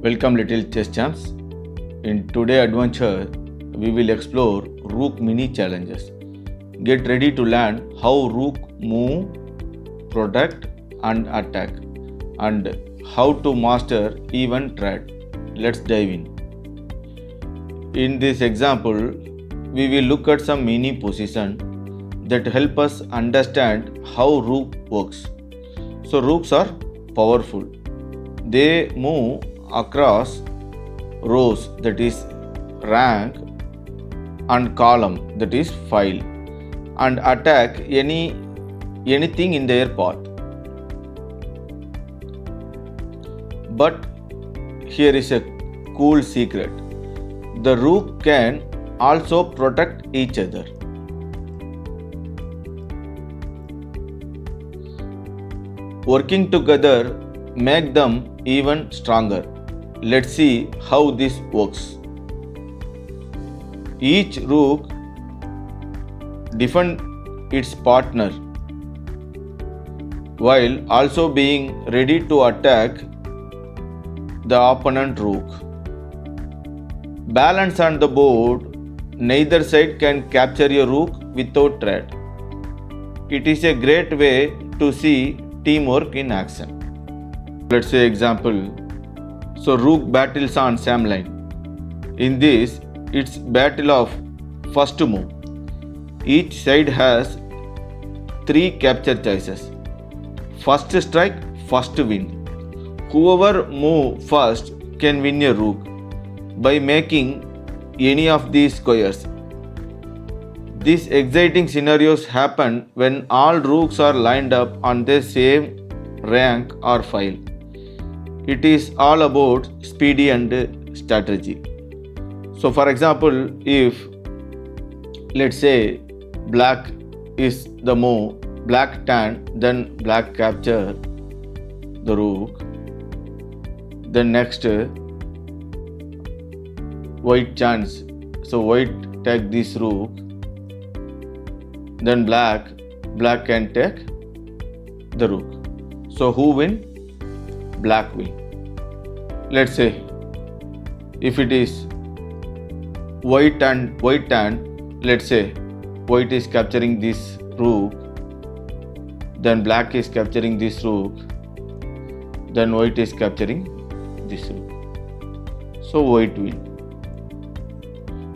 Welcome little chess champs. In today's adventure, we will explore Rook Mini-Challenges. Get ready to learn how Rook move, protect and attack, and how to master even trade. Let's dive in. In this example, we will look at some mini position that help us understand how Rook works. So Rooks are powerful. They move across rows, that is rank, and column, that is file, and attack anything in their path. But here is a cool secret. The rook can also protect each other. Working together make them even stronger. Let's see how this works. Each rook defends its partner while also being ready to attack the opponent rook. Balance on the board, neither side can capture a rook without threat. It is a great way to see teamwork in action. Let's say example. So rook battles on same line. In this, it's battle of first move. Each side has 3 capture choices. First strike, first win. Whoever moves first can win a rook by making any of these squares. These exciting scenarios happen when all rooks are lined up on the same rank or file. It is all about speedy and strategy. So for example, if let's say black is the move, black turn, then black capture the rook, then next white chance, so white take this rook, then black can take the rook. So who win? Black will. Let's say if it is white and let's say white is capturing this rook, then black is capturing this rook, then white is capturing this rook. So white win.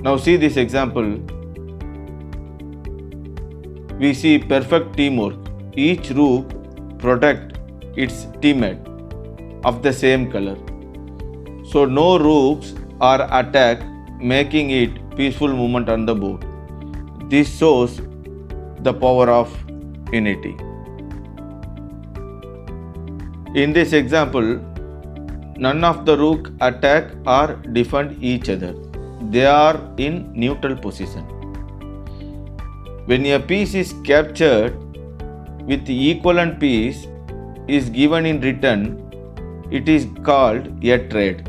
Now see this example. We see perfect teamwork. Each rook protect its teammate of the same color. So no rooks are attacked, making it peaceful movement on the board. This shows the power of unity. In this example, none of the rook attack or defend each other. They are in neutral position. When a piece is captured with the equivalent piece is given in return, it is called a trade,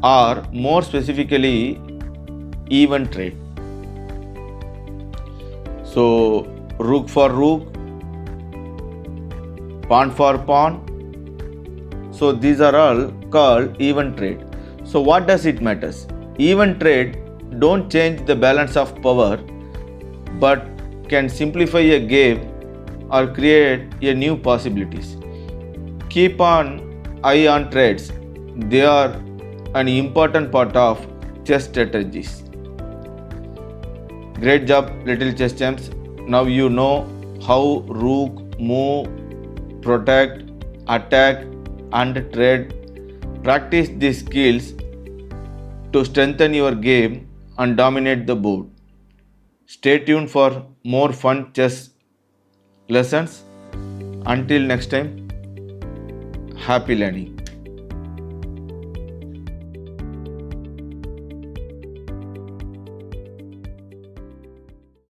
or more specifically, even trade. So rook for rook, pawn for pawn. So these are all called even trade. So what does it matters? Even trade don't change the balance of power, but can simplify a game or create a new possibilities. Keep an eye on trades. They are an important part of chess strategies. Great job, little chess champs. Now you know how rook move, protect, attack and trade. Practice these skills to strengthen your game and dominate the board. Stay tuned for more fun chess lessons. Until next time, happy learning.